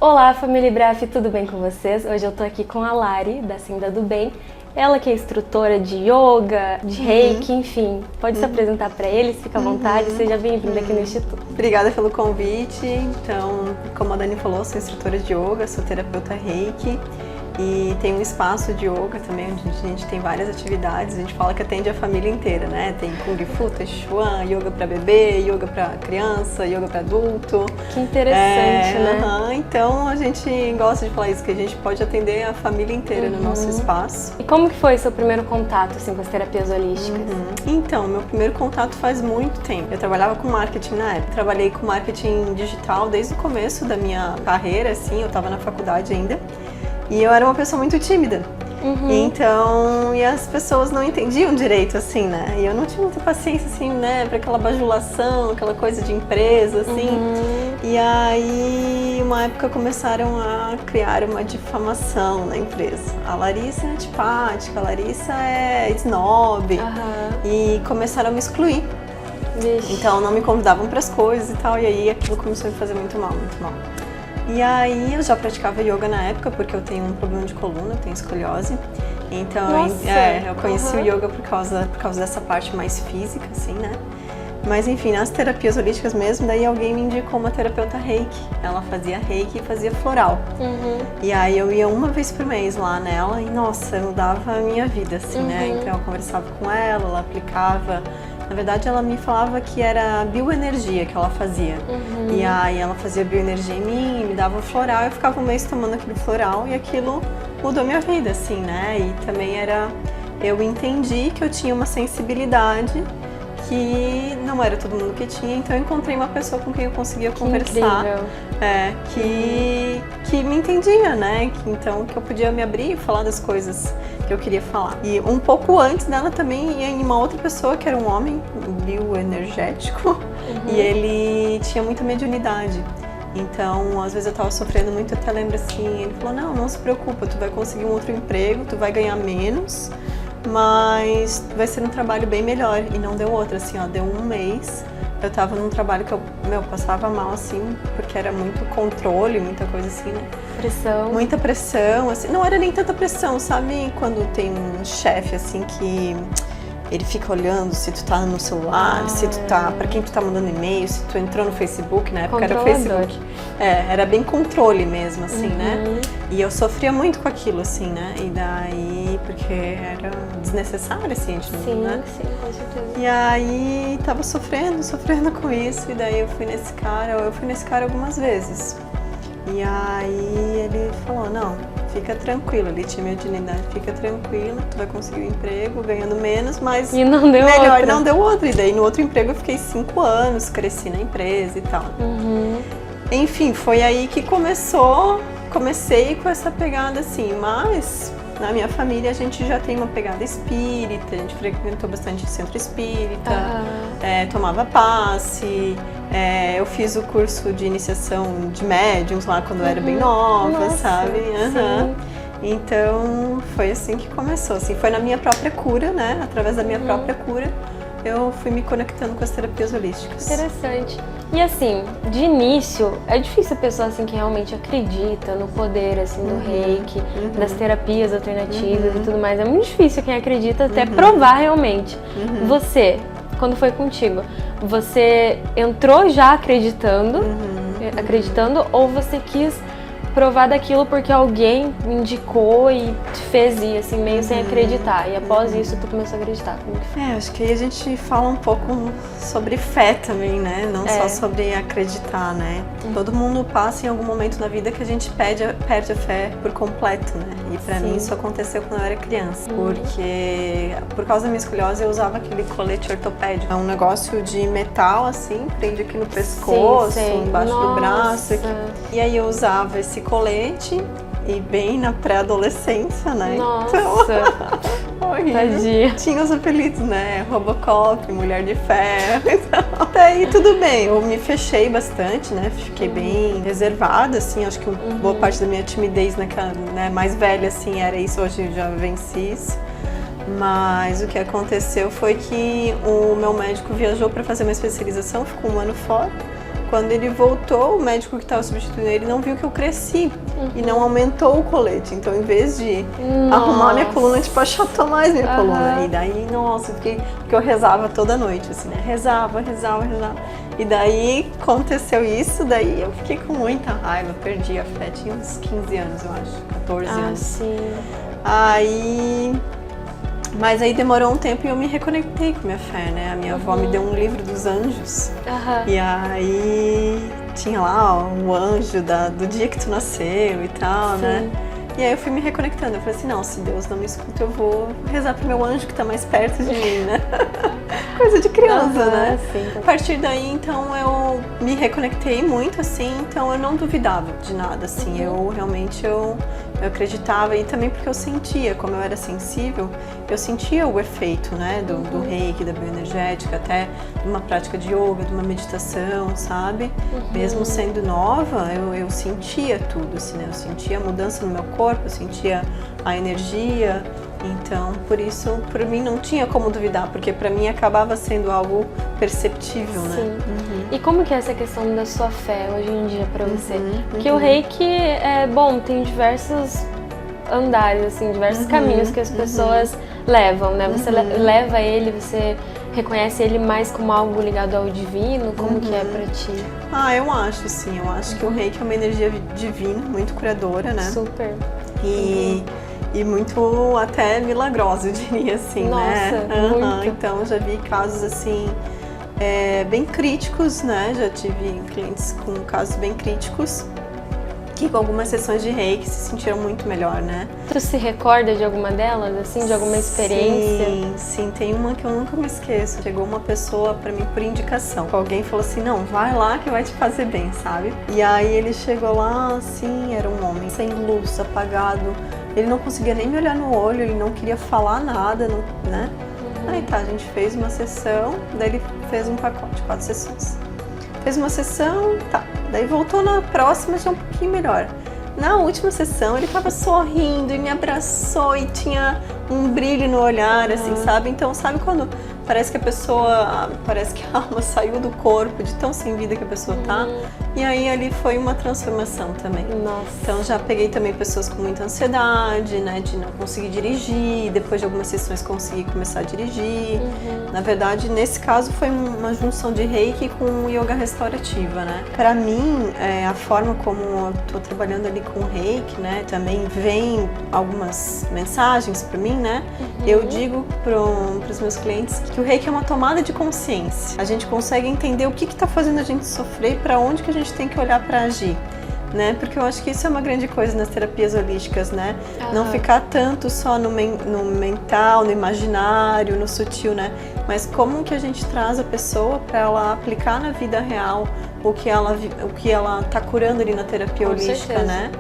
Olá, família Braf, tudo bem com vocês? Hoje eu tô aqui com a Lari, da Senda do Bem. Ela que é instrutora de yoga, de reiki, enfim. Pode se apresentar para eles, fica à vontade, seja bem-vinda aqui no Instituto. Obrigada pelo convite. Então, como a Dani falou, sou instrutora de yoga, sou terapeuta reiki e tem um espaço de yoga também, onde a gente tem várias atividades. A gente fala que atende a família inteira, né? Tem Kung Fu, Tai Chuan, yoga para bebê, yoga para criança, yoga para adulto. Que interessante, né? Então a gente gosta de falar isso, que a gente pode atender a família inteira no nosso espaço. E como que foi seu primeiro contato assim, com as terapias holísticas? Então, meu primeiro contato faz muito tempo. Eu trabalhava com marketing na época. Trabalhei com marketing digital desde o começo da minha carreira, assim, eu estava na faculdade ainda. E eu era uma pessoa muito tímida. Então, e as pessoas não entendiam direito, assim, né? E eu não tinha muita paciência, assim, né? Pra aquela bajulação, aquela coisa de empresa, assim. E aí, uma época começaram a criar uma difamação na empresa. A Larissa é antipática, a Larissa é snob. E começaram a me excluir. Vixe. Então, não me convidavam pras coisas e tal. E aí, aquilo começou a me fazer muito mal, muito mal. E aí eu já praticava yoga na época, porque eu tenho um problema de coluna, eu tenho escoliose. Então eu conheci o yoga por causa dessa parte mais física, assim, né? Mas enfim, nas terapias holísticas mesmo, daí alguém me indicou uma terapeuta reiki. Ela fazia reiki e fazia floral. E aí eu ia uma vez por mês lá nela e, nossa, mudava a minha vida, assim, né? Então eu conversava com ela, ela aplicava. Na verdade, ela me falava que era bioenergia que ela fazia. E aí ela fazia bioenergia em mim, me dava floral, eu ficava um mês tomando aquele floral e aquilo mudou minha vida, assim, né? E também eu entendi que eu tinha uma sensibilidade que não era todo mundo que tinha, então eu encontrei uma pessoa com quem eu conseguia conversar. Que me entendia, né? Então que eu podia me abrir e falar das coisas que eu queria falar. E um pouco antes dela também ia em uma outra pessoa, que era um homem bioenergético, e ele tinha muita mediunidade. Então, às vezes eu tava sofrendo muito, eu até lembro assim, ele falou, não se preocupa, tu vai conseguir um outro emprego, tu vai ganhar menos, mas vai ser um trabalho bem melhor. E não deu outra, assim, ó, deu um mês. Eu tava num trabalho que eu passava mal, assim, porque era muito controle, muita coisa assim, né? Pressão. Muita pressão, assim. Não era nem tanta pressão, sabe? Quando tem um chefe, assim, que ele fica olhando se tu tá no celular, se tu tá, pra quem tu tá mandando e-mail, se tu entrou no Facebook, na época era o Facebook. Era bem controle mesmo, assim, né? E eu sofria muito com aquilo, assim, né? E daí, porque era desnecessário, assim, a gente não, né? Sim, com certeza. E aí, tava sofrendo com isso, e daí eu fui nesse cara algumas vezes. E aí ele falou, não, fica tranquilo, ele tinha mediunidade, fica tranquilo, tu vai conseguir um emprego ganhando menos, mas e não deu melhor, outra. não deu outro. E daí no outro emprego eu fiquei 5 anos, cresci na empresa e tal. Enfim, foi aí que comecei com essa pegada assim, mas na minha família a gente já tem uma pegada espírita, a gente frequentou bastante centro espírita, tomava passe. Eu fiz o curso de iniciação de médiums lá quando eu era bem nova, sabe? Então foi assim que começou, assim, foi na minha própria cura, né? Através da minha própria cura, eu fui me conectando com as terapias holísticas. Interessante. E assim, de início, é difícil a pessoa assim que realmente acredita no poder assim do reiki, das terapias alternativas e tudo mais. É muito difícil quem acredita até provar realmente. Você, quando foi contigo, você entrou já acreditando, ou você quis provar daquilo porque alguém indicou e te fez ir assim, meio sem acreditar, e após isso tu começou a acreditar? Como que foi? Acho que aí a gente fala um pouco sobre fé também, né? Não só sobre acreditar, né? Todo mundo passa em algum momento na vida que a gente perde a fé por completo, né? E pra mim isso aconteceu quando eu era criança, porque por causa da minha escoliose eu usava aquele colete ortopédico. É um negócio de metal assim, prende aqui no pescoço, embaixo do braço. Aqui. E aí eu usava esse colete e bem na pré-adolescência, né? Nossa! Então, horrível. Tadinha. Tinha os apelidos, né? Robocop, Mulher de Ferro. Então, daí tudo bem, eu me fechei bastante, né? Fiquei bem reservada, assim. Acho que boa parte da minha timidez naquela, né, mais velha, assim, era isso. Hoje eu já venci isso. Mas o que aconteceu foi que o meu médico viajou para fazer uma especialização, ficou 1 ano fora. Quando ele voltou, o médico que estava substituindo ele não viu que eu cresci e não aumentou o colete. Então, em vez de arrumar minha coluna, tipo, achatou mais minha coluna. E daí, nossa, porque eu rezava toda noite, assim, né? Rezava. E daí aconteceu isso, daí eu fiquei com muita raiva, perdi a fé. Tinha uns 15 anos, eu acho, 14 anos. Sim. Mas aí demorou um tempo e eu me reconectei com minha fé, né? A minha avó me deu um livro dos anjos. E aí tinha lá o anjo do dia que tu nasceu e tal, né? E aí eu fui me reconectando. Eu falei assim, não, se Deus não me escuta, eu vou rezar pro meu anjo que tá mais perto de mim, né? Coisa de criança, né? Sim. A partir daí, então, eu me reconectei muito, assim, então eu não duvidava de nada, assim. Eu realmente, eu acreditava, e também porque eu sentia, como eu era sensível, eu sentia o efeito, né, do reiki, da bioenergética, até de uma prática de yoga, de uma meditação, sabe? Mesmo sendo nova, eu sentia tudo, assim, né? Eu sentia a mudança no meu corpo, eu sentia a energia. Então, por isso, para mim não tinha como duvidar, porque para mim acabava sendo algo perceptível, né? Sim. E como que é essa questão da sua fé hoje em dia para você? Porque o reiki tem diversos andares, assim, diversos caminhos que as pessoas levam, né? Você leva ele, você reconhece ele mais como algo ligado ao divino? Como que é pra ti? Eu acho, sim. Eu acho que o reiki é uma energia divina, muito curadora, né? Super. E muito até milagrosa, eu diria assim, né? Muito. Então, já vi casos assim, bem críticos, né? Já tive clientes com casos bem críticos que com algumas sessões de reiki se sentiram muito melhor, né? Tu se recorda de alguma delas, assim, de alguma experiência? Sim, tem uma que eu nunca me esqueço. Chegou uma pessoa pra mim por indicação. Alguém falou assim, não, vai lá que vai te fazer bem, sabe? E aí ele chegou lá, assim, era um homem sem luz, apagado. Ele não conseguia nem me olhar no olho, ele não queria falar nada, né? Aí tá, a gente fez uma sessão, daí ele fez um pacote, 4 sessões. Fez uma sessão, tá. Daí voltou na próxima já um pouquinho melhor. Na última sessão ele tava sorrindo e me abraçou e tinha um brilho no olhar, assim, sabe? Então, sabe quando parece que parece que a alma saiu do corpo, de tão sem vida que a pessoa tá? E aí ali foi uma transformação também. Nossa. Então já peguei também pessoas com muita ansiedade, né, de não conseguir dirigir, depois de algumas sessões consegui começar a dirigir. Na verdade, nesse caso foi uma junção de reiki com yoga restaurativa, né? Pra mim, a forma como eu tô trabalhando ali com reiki, né, também vem algumas mensagens pra mim, né? Eu digo pros meus clientes que o reiki é uma tomada de consciência. A gente consegue entender o que tá fazendo a gente sofrer e pra onde que a gente tem que olhar pra agir. Né? Porque eu acho que isso é uma grande coisa nas terapias holísticas, né? Não ficar tanto só no mental, no imaginário, no sutil, né? Mas como que a gente traz a pessoa para ela aplicar na vida real o que ela tá curando ali na terapia holística, né?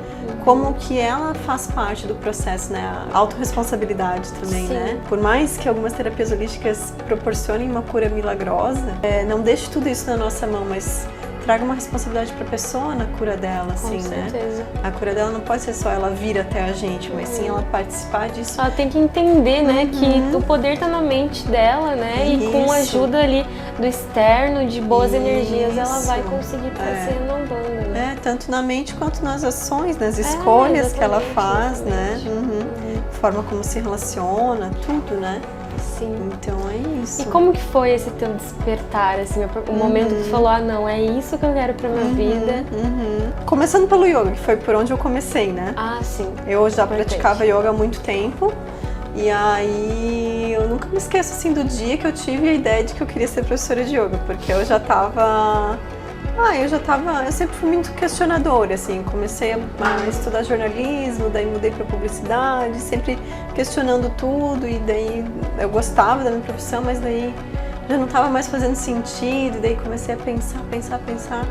Como que ela faz parte do processo, né? A autorresponsabilidade também, né? Por mais que algumas terapias holísticas proporcionem uma cura milagrosa, não deixe tudo isso na nossa mão, mas traga uma responsabilidade para a pessoa na cura dela, assim, né? Com certeza. A cura dela não pode ser só ela vir até a gente, mas sim ela participar disso. Ela tem que entender, né, que o poder tá na mente dela, né? E com a ajuda ali do externo, de boas energias, ela vai conseguir estar se renovando, né? Tanto na mente quanto nas ações, nas escolhas que ela faz, né? Forma como se relaciona, tudo, né? Sim. Então é isso. E como que foi esse teu despertar, assim, o momento que tu falou, não, é isso que eu quero pra minha vida? Começando pelo yoga, que foi por onde eu comecei, né? Sim. Eu já praticava yoga há muito tempo. E aí eu nunca me esqueço, assim, do dia que eu tive a ideia de que eu queria ser professora de yoga, porque eu sempre fui muito questionadora, assim, comecei a estudar jornalismo, daí mudei para publicidade, sempre questionando tudo, e daí eu gostava da minha profissão, mas daí já não estava mais fazendo sentido, e daí comecei a pensar,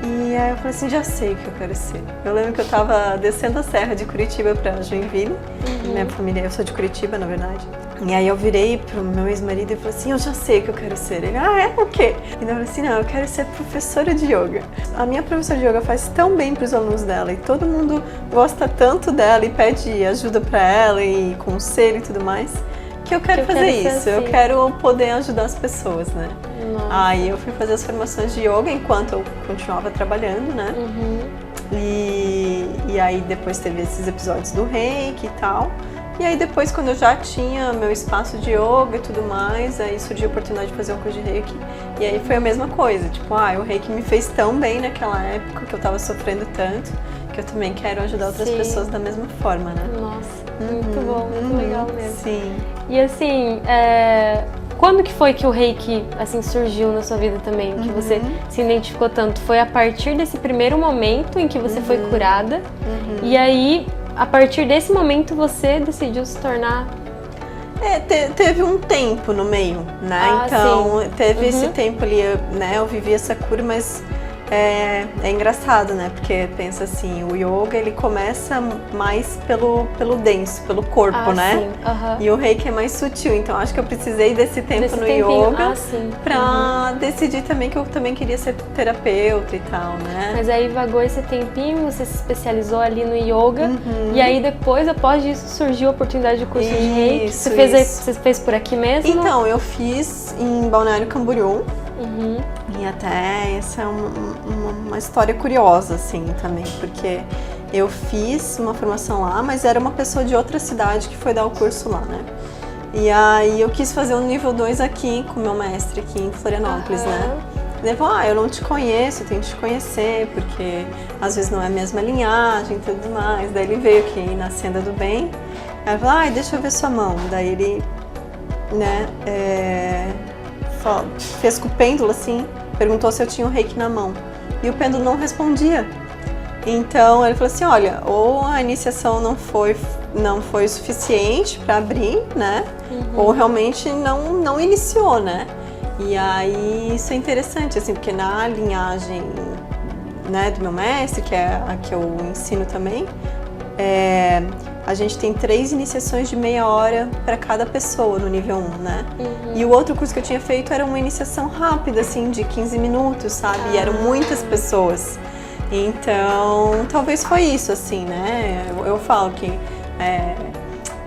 e aí eu falei assim, já sei o que eu quero ser. Eu lembro que eu estava descendo a serra de Curitiba para Joinville, minha família, eu sou de Curitiba, na verdade. E aí eu virei pro meu ex-marido e falei assim, eu já sei o que eu quero ser. Ele, o quê? E eu falei assim, não, eu quero ser professora de yoga. A minha professora de yoga faz tão bem pros alunos dela e todo mundo gosta tanto dela e pede ajuda pra ela e conselho e tudo mais, que eu quero fazer isso. Assim. Eu quero poder ajudar as pessoas, né? Nossa. Aí eu fui fazer as formações de yoga enquanto eu continuava trabalhando, né? E aí depois teve esses episódios do reiki e tal. E aí depois, quando eu já tinha meu espaço de yoga e tudo mais, aí surgiu a oportunidade de fazer um curso de reiki. E aí foi a mesma coisa, tipo, o reiki me fez tão bem naquela época, que eu tava sofrendo tanto, que eu também quero ajudar outras pessoas da mesma forma, né? Nossa, muito bom, muito legal mesmo. Sim. E assim, quando que foi que o reiki, assim, surgiu na sua vida também? Que você se identificou tanto? Foi a partir desse primeiro momento em que você foi curada? E aí, a partir desse momento, você decidiu se tornar... Teve um tempo no meio, né? Então, teve esse tempo ali, né? Eu vivi essa cura, mas é engraçado, né? Porque pensa assim, o yoga, ele começa mais pelo denso, pelo corpo, né? E o reiki é mais sutil, então acho que eu precisei desse tempo no yoga pra decidir também que eu também queria ser terapeuta e tal, né? Mas aí vagou esse tempinho, você se especializou ali no yoga, e aí depois, após isso, surgiu a oportunidade de curso de reiki. Você fez por aqui mesmo? Então, eu fiz em Balneário Camboriú. E até essa é uma história curiosa, assim, também, porque eu fiz uma formação lá, mas era uma pessoa de outra cidade que foi dar o curso lá, né? E aí eu quis fazer um nível 2 aqui com o meu mestre aqui em Florianópolis, né? Ele falou, eu não te conheço, eu tenho que te conhecer, porque às vezes não é a mesma linhagem e tudo mais. Daí ele veio aqui na Senda do Bem, aí falou, deixa eu ver sua mão. Daí ele, né, fez com o pêndulo assim, perguntou se eu tinha o reiki na mão. E o pêndulo não respondia. Então ele falou assim, olha, ou a iniciação não foi suficiente para abrir, né? Ou realmente não iniciou, né? E aí isso é interessante, assim, porque na linhagem, né, do meu mestre, que é a que eu ensino também, a gente tem 3 iniciações de meia hora para cada pessoa no nível 1, né? E o outro curso que eu tinha feito era uma iniciação rápida, assim, de 15 minutos, sabe? E eram muitas pessoas. Então, talvez foi isso, assim, né? Eu falo que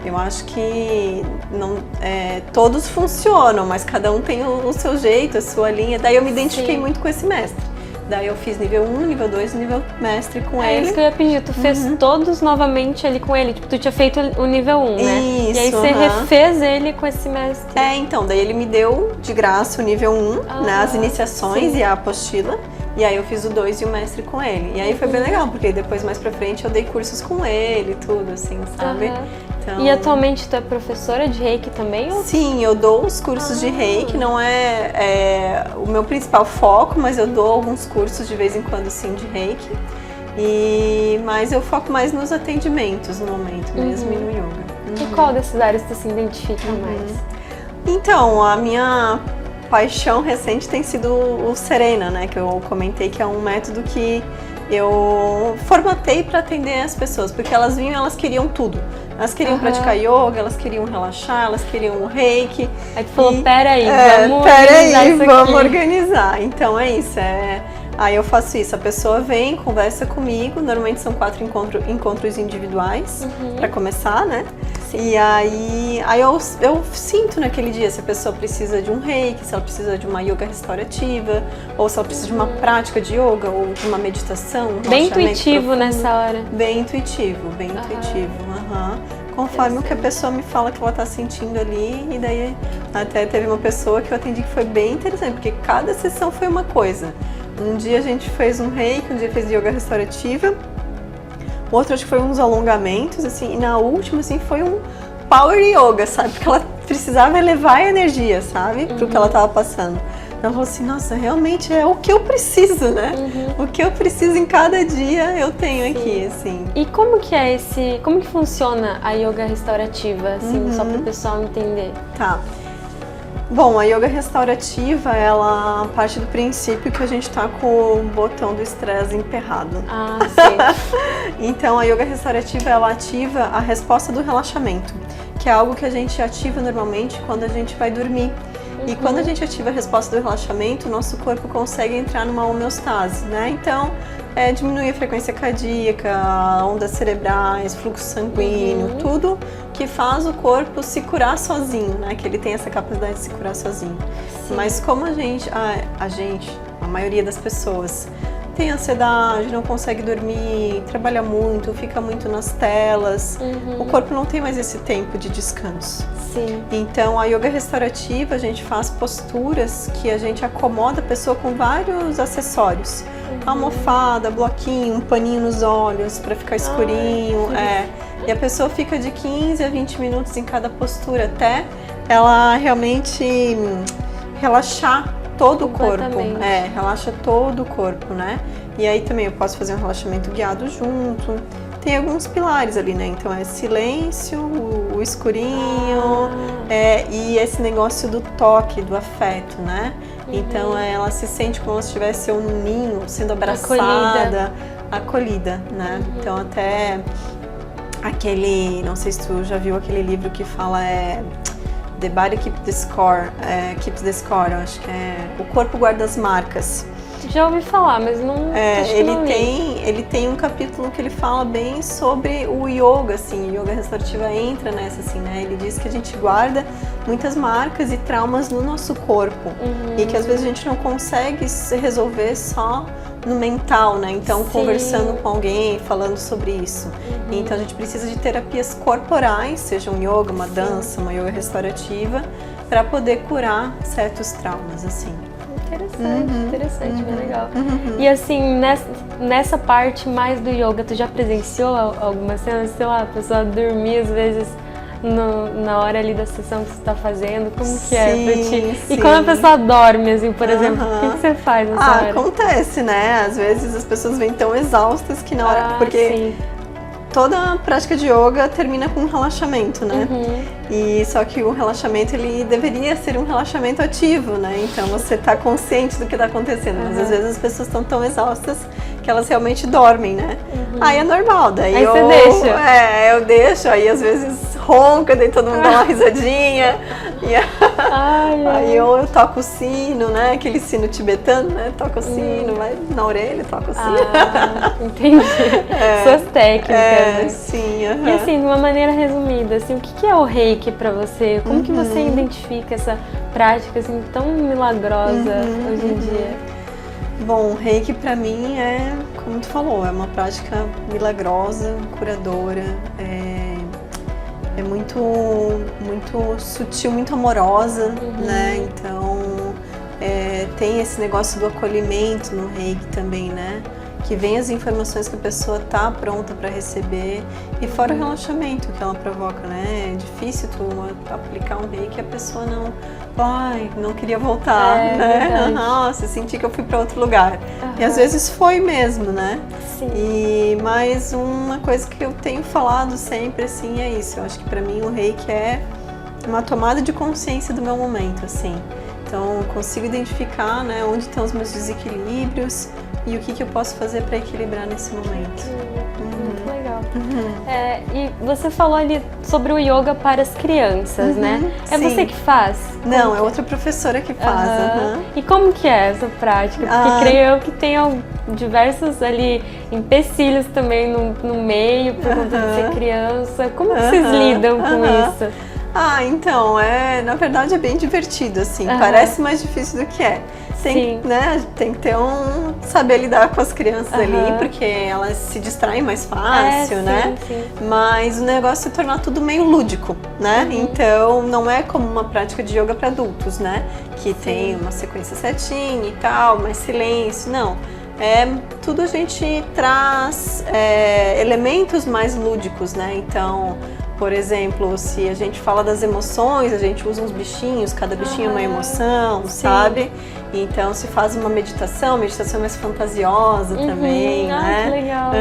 eu acho que todos funcionam, mas cada um tem o seu jeito, a sua linha. Daí eu me identifiquei muito com esse mestre. Daí eu fiz nível 1, nível 2 e nível mestre com ele. É isso que eu ia pedir, tu fez todos novamente ali com ele, tipo, tu tinha feito o nível 1, né? Isso, e aí você refez ele com esse mestre. Então, daí ele me deu de graça o nível 1, né, as iniciações e a apostila. E aí eu fiz o 2 e o mestre com ele. E aí foi bem legal, porque depois mais pra frente eu dei cursos com ele e tudo, assim, sabe? Então... E atualmente tu é professora de reiki também? Ou... Sim, eu dou os cursos de reiki, não é o meu principal foco, mas eu dou alguns cursos de vez em quando, sim, de reiki. Mas eu foco mais nos atendimentos no momento mesmo e no yoga. E qual dessas áreas tu se identifica mais? Então, a minha paixão recente tem sido o Serena, né? Que eu comentei que é um método que eu formatei para atender as pessoas, porque elas vinham e elas queriam tudo. Elas queriam praticar yoga, elas queriam relaxar, elas queriam o reiki. Aí tu falou, peraí, vamos organizar. Então é isso, aí eu faço isso, a pessoa vem, conversa comigo, normalmente são 4 encontros individuais, para começar, né? E aí eu sinto naquele dia se a pessoa precisa de um reiki, se ela precisa de uma yoga restaurativa, ou se ela precisa de uma prática de yoga, ou de uma meditação, bem intuitivo profundo. Nessa hora. Bem intuitivo. Conforme o que a pessoa me fala que ela tá sentindo ali, e daí até teve uma pessoa que eu atendi que foi bem interessante, porque cada sessão foi uma coisa. Um dia a gente fez um reiki, um dia fez yoga restaurativa, o outro acho que foi uns alongamentos, assim, e na última, assim, foi um power yoga, sabe? Porque ela precisava elevar a energia, sabe? Pro que ela tava passando. Então ela falou assim, nossa, realmente é o que eu preciso, né? O que eu preciso em cada dia eu tenho aqui, assim. E como que funciona a yoga restaurativa, assim, só para o pessoal entender? Tá. Bom, a yoga restaurativa, ela parte do princípio que a gente tá com o botão do estresse emperrado. Sim. Então, a yoga restaurativa, ela ativa a resposta do relaxamento, que é algo que a gente ativa normalmente quando a gente vai dormir. E quando a gente ativa a resposta do relaxamento, o nosso corpo consegue entrar numa homeostase, né? Então, diminuir a frequência cardíaca, ondas cerebrais, fluxo sanguíneo, tudo que faz o corpo se curar sozinho, né? Que ele tem essa capacidade de se curar sozinho. Sim. Mas como a maioria das pessoas tem ansiedade, não consegue dormir, trabalha muito, fica muito nas telas, o corpo não tem mais esse tempo de descanso. Sim. Então, a yoga restaurativa, a gente faz posturas que a gente acomoda a pessoa com vários acessórios. Almofada, bloquinho, um paninho nos olhos para ficar escurinho. E a pessoa fica de 15 a 20 minutos em cada postura até ela realmente relaxar todo o corpo. Relaxa todo o corpo, né? E aí também eu posso fazer um relaxamento guiado junto. Tem alguns pilares ali, né? Então é silêncio, o escurinho, e esse negócio do toque, do afeto, né? Então ela se sente como se estivesse um ninho, sendo abraçada, acolhida, né? Então até não sei se tu já viu aquele livro que fala The Body Keeps the Score, eu acho que O Corpo Guarda as Marcas. Já ouvi falar, mas não. Ele tem um capítulo que ele fala bem sobre o yoga, assim, yoga restaurativa entra nessa, assim, né? Ele diz que a gente guarda muitas marcas e traumas no nosso corpo e que às vezes a gente não consegue se resolver só no mental, né? Então, conversando com alguém, falando sobre isso. Então, a gente precisa de terapias corporais, seja um yoga, uma dança, uma yoga restaurativa, para poder curar certos traumas, assim. Interessante, bem legal. E assim, nessa parte mais do yoga, tu já presenciou alguma cena, sei lá, a pessoa dormir às vezes na hora ali da sessão que você tá fazendo? Como que é pra ti? E quando a pessoa dorme, assim, por exemplo, o que você faz nessa hora? Acontece, né? Às vezes as pessoas vêm tão exaustas que na hora... Porque toda a prática de yoga termina com um relaxamento, né? E só que o relaxamento, ele deveria ser um relaxamento ativo, né? Então você tá consciente do que tá acontecendo, mas às vezes as pessoas estão tão exaustas que elas realmente dormem, né? Aí é normal, daí aí você deixa. Eu deixo, aí às vezes ronca, daí todo mundo dá uma risadinha. Aí eu toco o sino, né? Aquele sino tibetano, né? Toco o sino, vai na orelha, toco o sino. Entendi. Suas técnicas. Sim. E assim, de uma maneira resumida, assim, o que é o Reiki pra você? Como que você identifica essa prática assim tão milagrosa hoje em dia? Bom, o Reiki pra mim é, como tu falou, é uma prática milagrosa, curadora, é muito sutil, muito amorosa, né? Então tem esse negócio do acolhimento no Reiki também, né? Que vem as informações que a pessoa tá pronta para receber e fora o relaxamento que ela provoca, né? É difícil tu aplicar um Reiki e a pessoa não queria voltar, né? Nossa, senti que eu fui para outro lugar. E às vezes foi mesmo, né? Sim. Mas uma coisa que eu tenho falado sempre, assim, é isso. Eu acho que para mim o Reiki é uma tomada de consciência do meu momento, assim. Então eu consigo identificar, né, onde estão os meus desequilíbrios e o que eu posso fazer para equilibrar nesse momento. Muito legal. E você falou ali sobre o yoga para as crianças, né? É você que faz? Não, é outra professora que faz. E como que é essa prática? Porque creio eu que tem diversos ali empecilhos também no meio por conta de ser criança. Como que vocês lidam com isso? Então, na verdade é bem divertido, assim, parece mais difícil do que é. Tem que ter saber lidar com as crianças ali, porque elas se distraem mais fácil, né? Sim. Mas o negócio é tornar tudo meio lúdico, né? Então, não é como uma prática de yoga para adultos, né? Que tem uma sequência certinha e tal, mais silêncio, não. Tudo a gente traz elementos mais lúdicos, né? Então, por exemplo, se a gente fala das emoções, a gente usa uns bichinhos, cada bichinho é uma emoção, sabe? Então se faz uma meditação mais fantasiosa também, né? Que legal.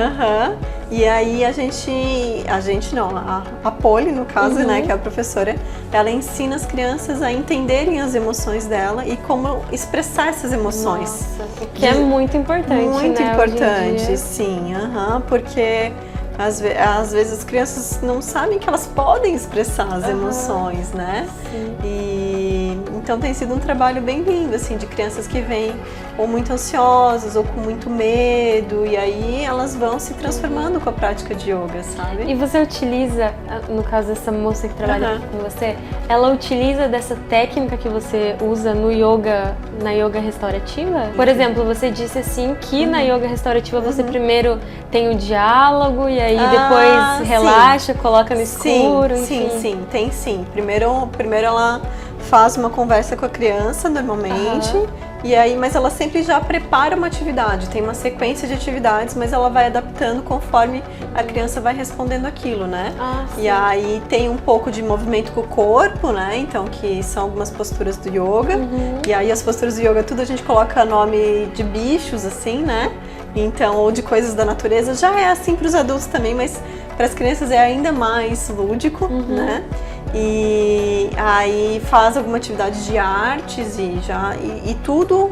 E aí a Polly, no caso, né, que é a professora, ela ensina as crianças a entenderem as emoções dela e como expressar essas emoções. Nossa, que é muito importante, muito né, importante, sim, porque às vezes as crianças não sabem que elas podem expressar as emoções, né? Sim. E Então tem sido um trabalho bem lindo, assim, de crianças que vêm ou muito ansiosas ou com muito medo, e aí elas vão se transformando com a prática de yoga, sabe? E você utiliza, no caso dessa moça que trabalha com você, ela utiliza dessa técnica que você usa no yoga, na yoga restaurativa? Por exemplo, você disse assim que na yoga restaurativa você primeiro tem o diálogo e aí depois relaxa, coloca no escuro, enfim. Sim, tem sim. Primeiro ela faz uma conversa com a criança, normalmente, e aí, mas ela sempre já prepara uma atividade, tem uma sequência de atividades, mas ela vai adaptando conforme a criança vai respondendo aquilo, né? E aí tem um pouco de movimento com o corpo, né? Então, que são algumas posturas do yoga. E aí as posturas do yoga, tudo a gente coloca nome de bichos, assim, né? Então, ou de coisas da natureza, já é assim para os adultos também, mas para as crianças é ainda mais lúdico, né? E aí faz alguma atividade de artes e tudo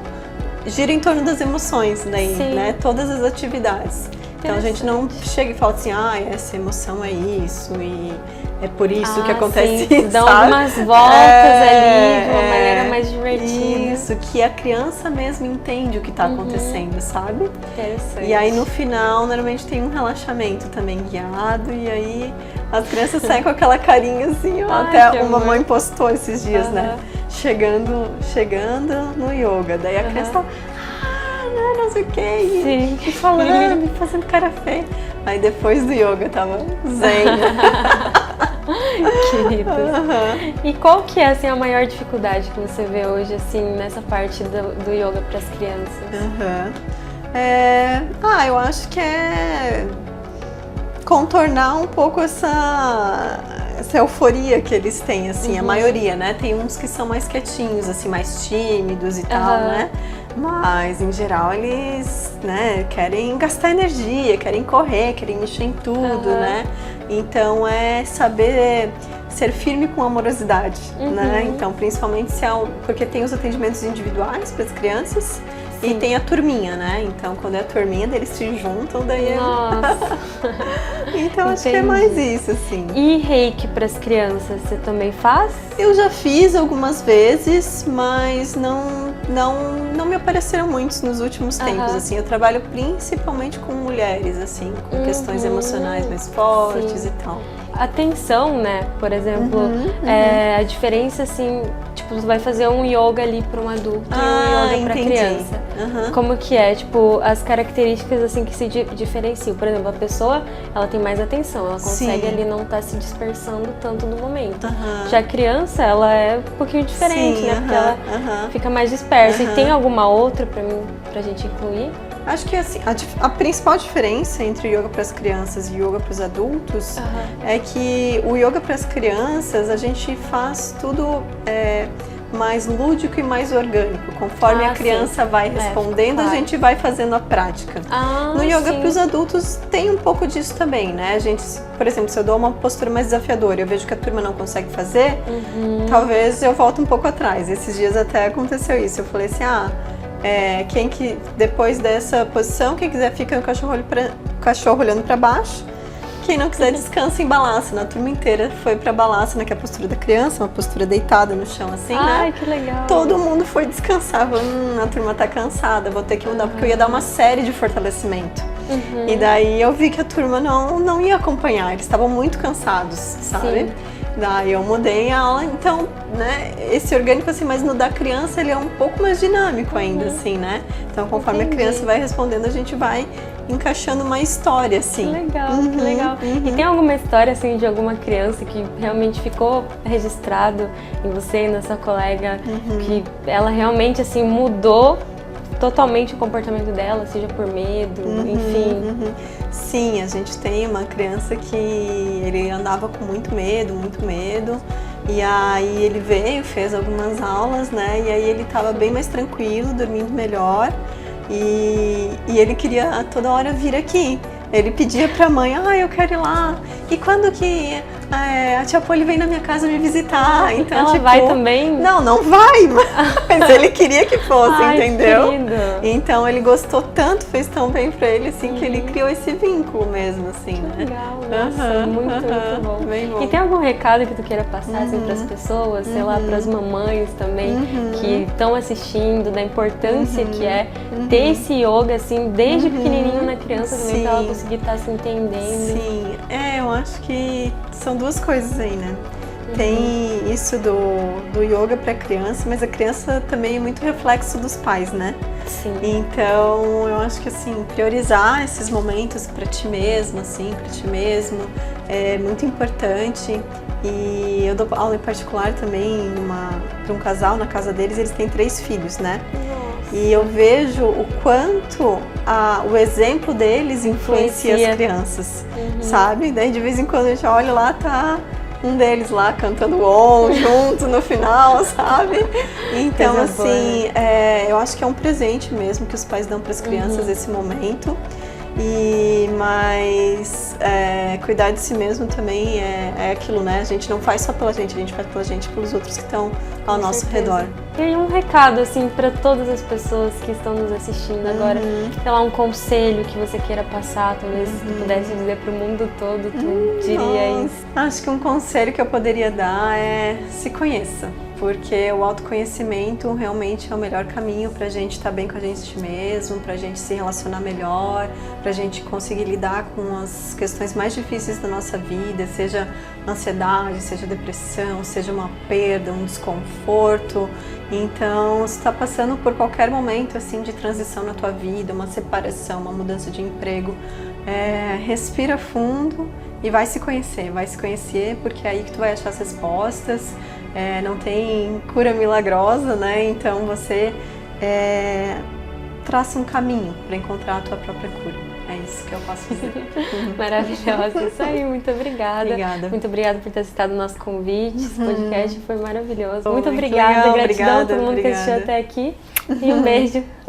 gira em torno das emoções, né? Todas as atividades. Então a gente não chega e fala assim, essa emoção é isso e é por isso que acontece isso, dão algumas voltas ali de uma maneira mais divertida. Isso, que a criança mesmo entende o que está acontecendo, sabe? Interessante. E aí no final, normalmente tem um relaxamento também guiado, e aí as crianças saem com aquela carinha assim, até uma mãe postou esses dias, né? Chegando no yoga, daí a criança não sei o que, e falando, fazendo cara feia. Aí depois do yoga tava zen. Queridos. E qual que é assim, a maior dificuldade que você vê hoje assim, nessa parte do yoga para as crianças? Eu acho que é contornar um pouco essa euforia que eles têm, assim, a maioria, né? Tem uns que são mais quietinhos, assim, mais tímidos e tal, né? Mas, em geral, eles, né, querem gastar energia, querem correr, querem mexer em tudo, né? Então, é saber ser firme com amorosidade, né? Então, principalmente porque tem os atendimentos individuais para as crianças. E tem a turminha, né? Então, quando é a turminha, eles se juntam, daí Então, acho que é mais isso, assim. E reiki para as crianças, você também faz? Eu já fiz algumas vezes, mas não me apareceram muitos nos últimos tempos, assim. Eu trabalho principalmente com mulheres, assim, com questões emocionais mais fortes e tal. A tensão, né? Por exemplo, a diferença, assim, tipo, você vai fazer um yoga ali para um adulto e um yoga para criança. Como que é? Tipo, as características, assim, que se diferenciam. Por exemplo, a pessoa, ela tem mais atenção, ela consegue ali não estar se dispersando tanto no momento. Já a criança, ela é um pouquinho diferente, né? Porque ela fica mais dispersa. E tem alguma outra pra gente incluir? Acho que assim, a principal diferença entre o yoga para as crianças e o yoga para os adultos é que o yoga para as crianças, a gente faz tudo mais lúdico e mais orgânico. Conforme a criança vai respondendo, a gente vai fazendo a prática. No yoga para os adultos tem um pouco disso também, né? A gente, por exemplo, se eu dou uma postura mais desafiadora e eu vejo que a turma não consegue fazer, talvez eu volte um pouco atrás. Esses dias até aconteceu isso. Eu falei assim, quem que depois dessa posição, quem quiser fica no cachorro olhando para baixo, quem não quiser descansa em balasana. A turma inteira foi para balasana, que é a postura da criança, uma postura deitada no chão assim, né? Ai, que legal! Todo mundo foi descansar, a turma tá cansada, vou ter que mudar, porque eu ia dar uma série de fortalecimento. E daí eu vi que a turma não ia acompanhar, eles estavam muito cansados, sabe? Daí eu mudei a aula, então, né, esse orgânico assim, mas no da criança ele é um pouco mais dinâmico ainda, assim, né? Então, conforme a criança vai respondendo, a gente vai encaixando uma história, assim. Que legal, que legal. E tem alguma história, assim, de alguma criança que realmente ficou registrado em você e na sua colega, que ela realmente, assim, mudou totalmente o comportamento dela, seja por medo, enfim. Sim, a gente tem uma criança que ele andava com muito medo, e aí ele veio, fez algumas aulas, né, e aí ele estava bem mais tranquilo, dormindo melhor, e ele queria a toda hora vir aqui. Ele pedia pra mãe, eu quero ir lá, e quando que a tia Polly vem na minha casa me visitar, então ela tipo, vai também? Não vai, mas ele queria que fosse, entendeu? Querido. Então ele gostou tanto, fez tão bem pra ele, assim, que ele criou esse vínculo mesmo, assim, né? Legal, nossa, muito bom. Bem bom. E tem algum recado que tu queira passar assim, para as pessoas, sei lá, para as mamães também, que estão assistindo, da importância que é ter esse yoga, assim, desde pequenininho na criança também, pra ela conseguir estar se entendendo. Sim, eu acho que são duas coisas aí, né? Tem isso do yoga para criança, mas a criança também é muito reflexo dos pais, né? Sim. Então, eu acho que assim, priorizar esses momentos para ti mesmo, assim, para ti mesmo, é muito importante. E eu dou aula em particular também para um casal, na casa deles, eles têm 3 filhos, né? Nossa. E eu vejo o quanto o exemplo deles influencia as crianças, sabe? Daí de vez em quando a gente olha lá, tá um deles lá cantando OM junto no final, sabe? Então, assim, eu acho que é um presente mesmo que os pais dão para as crianças esse momento. Mas cuidar de si mesmo também é aquilo, né? A gente não faz só pela gente, a gente faz pela gente e pelos outros que estão ao nosso redor. E um recado, assim, para todas as pessoas que estão nos assistindo agora, sei lá, um conselho que você queira passar, talvez se tu pudesse dizer pro mundo todo, tu diria isso? Acho que um conselho que eu poderia dar é se conheça. Porque o autoconhecimento realmente é o melhor caminho pra gente estar bem com a gente mesmo, pra gente se relacionar melhor, pra gente conseguir lidar com as questões mais difíceis da nossa vida, seja ansiedade, seja depressão, seja uma perda, um desconforto. Então, se está passando por qualquer momento assim de transição na tua vida, uma separação, uma mudança de emprego, respira fundo e vai se conhecer, porque é aí que tu vai achar as respostas. Não tem cura milagrosa, né? Então você traça um caminho para encontrar a tua própria cura. É isso que eu posso dizer. Maravilhosa, isso aí, muito obrigada. Obrigada. Muito obrigada por ter aceitado o nosso convite. Esse podcast foi maravilhoso. Muito legal, obrigada, gratidão a todo mundo obrigada. que assistiu até aqui. E um beijo.